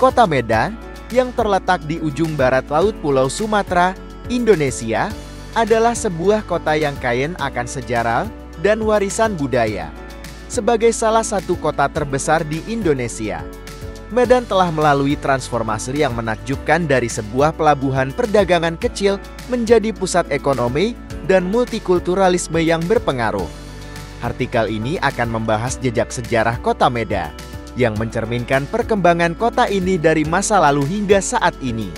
Kota Medan, yang terletak di ujung barat laut Pulau Sumatera, Indonesia, adalah sebuah kota yang kaya akan sejarah dan warisan budaya. Sebagai salah satu kota terbesar di Indonesia, Medan telah melalui transformasi yang menakjubkan dari sebuah pelabuhan perdagangan kecil menjadi pusat ekonomi dan multikulturalisme yang berpengaruh. Artikel ini akan membahas jejak sejarah Kota Medan, yang mencerminkan perkembangan kota ini dari masa lalu hingga saat ini.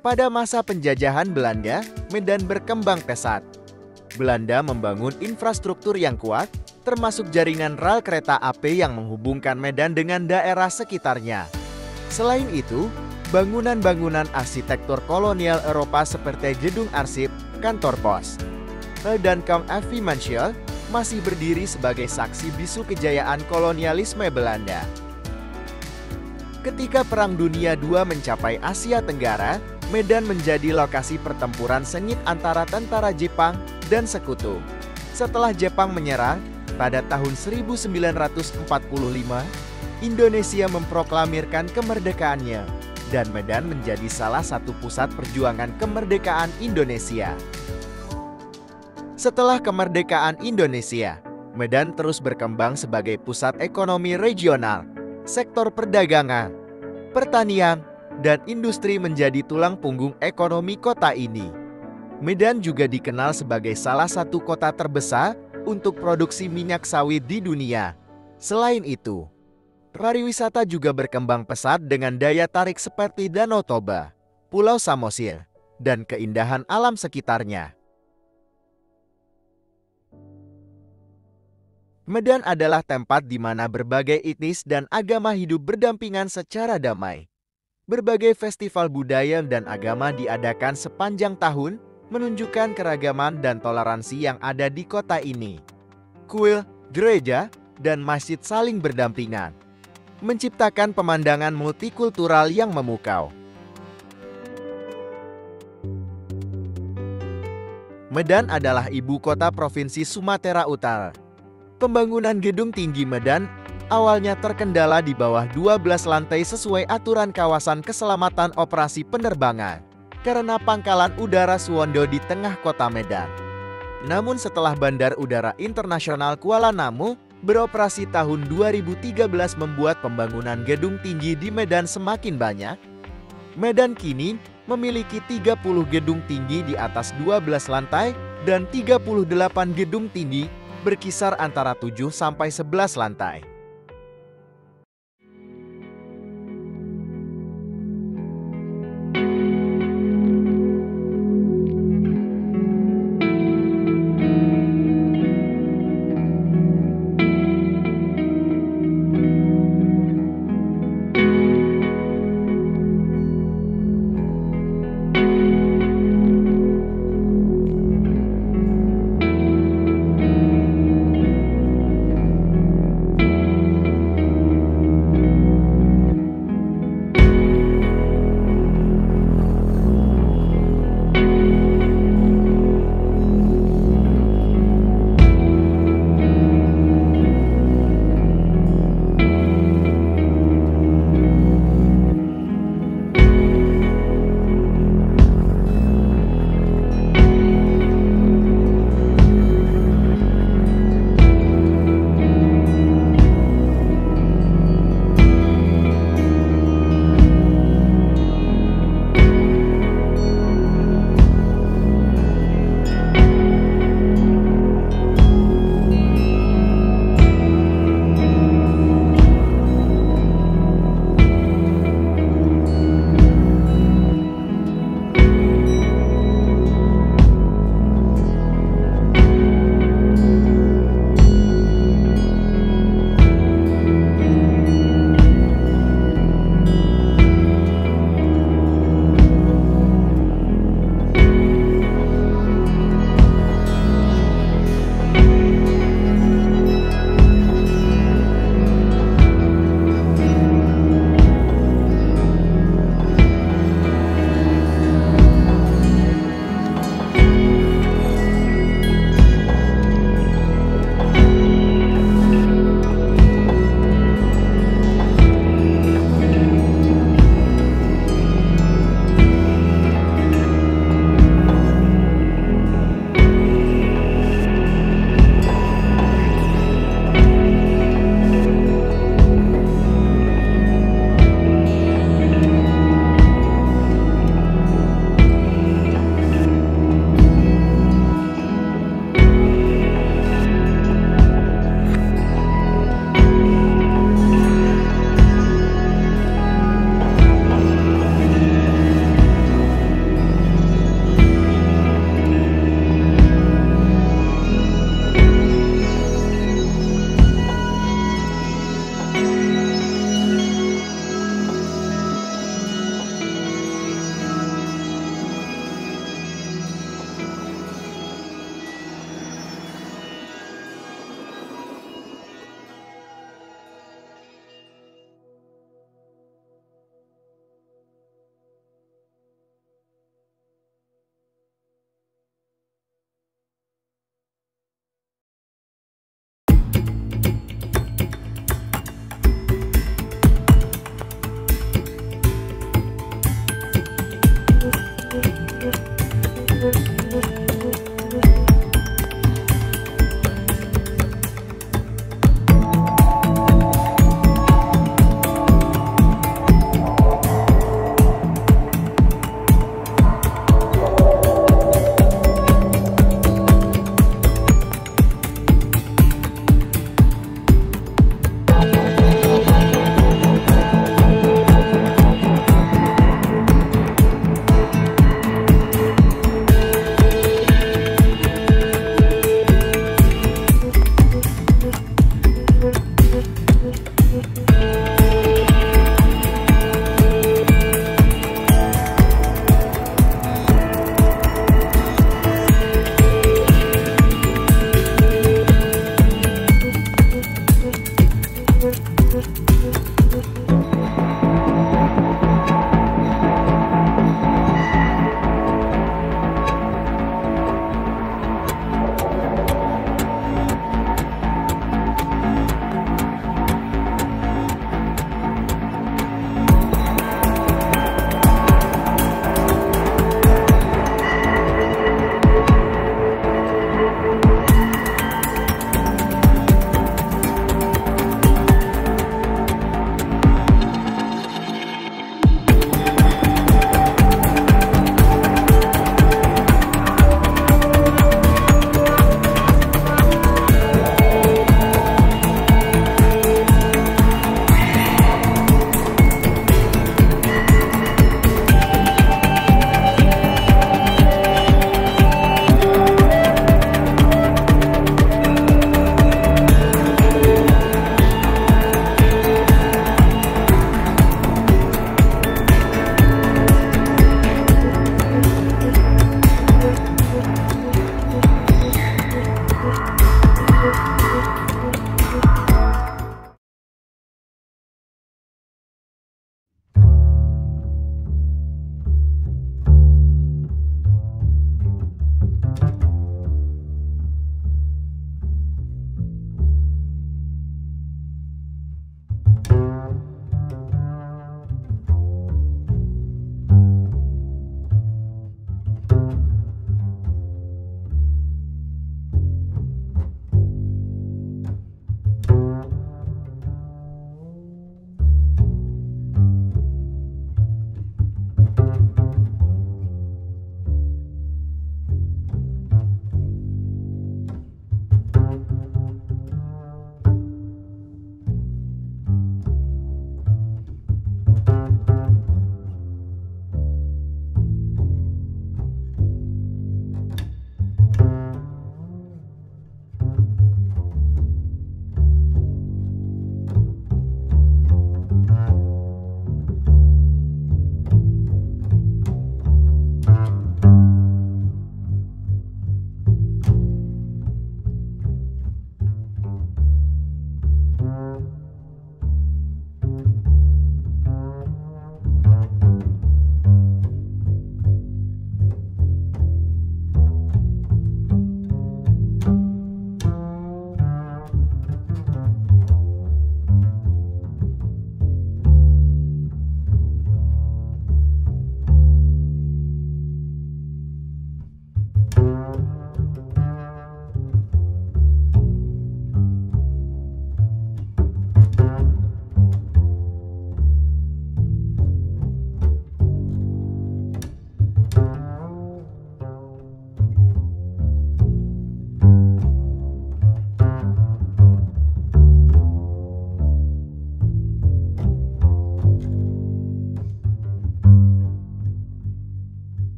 Pada masa penjajahan Belanda, Medan berkembang pesat. Belanda membangun infrastruktur yang kuat, termasuk jaringan rel kereta api yang menghubungkan Medan dengan daerah sekitarnya. Selain itu, bangunan-bangunan arsitektur kolonial Eropa seperti gedung arsip, kantor pos, dan Kamp Avi Mansion masih berdiri sebagai saksi bisu kejayaan kolonialisme Belanda. Ketika Perang Dunia II mencapai Asia Tenggara, Medan menjadi lokasi pertempuran sengit antara tentara Jepang dan sekutu. Setelah Jepang menyerang, pada tahun 1945, Indonesia memproklamirkan kemerdekaannya, dan Medan menjadi salah satu pusat perjuangan kemerdekaan Indonesia. Setelah kemerdekaan Indonesia, Medan terus berkembang sebagai pusat ekonomi regional. Sektor perdagangan, pertanian, dan industri menjadi tulang punggung ekonomi kota ini. Medan juga dikenal sebagai salah satu kota terbesar untuk produksi minyak sawit di dunia. Selain itu, pariwisata juga berkembang pesat dengan daya tarik seperti Danau Toba, Pulau Samosir, dan keindahan alam sekitarnya. Medan adalah tempat di mana berbagai etnis dan agama hidup berdampingan secara damai. Berbagai festival budaya dan agama diadakan sepanjang tahun, menunjukkan keragaman dan toleransi yang ada di kota ini. Kuil, gereja, dan masjid saling berdampingan, menciptakan pemandangan multikultural yang memukau. Medan adalah ibu kota Provinsi Sumatera Utara. Pembangunan gedung tinggi Medan awalnya terkendala di bawah 12 lantai sesuai aturan kawasan keselamatan operasi penerbangan karena pangkalan udara Suwondo di tengah kota Medan. Namun setelah Bandar Udara Internasional Kuala Namu beroperasi tahun 2013 membuat pembangunan gedung tinggi di Medan semakin banyak, Medan kini memiliki 30 gedung tinggi di atas 12 lantai dan 38 gedung tinggi berkisar antara 7 sampai 11 lantai.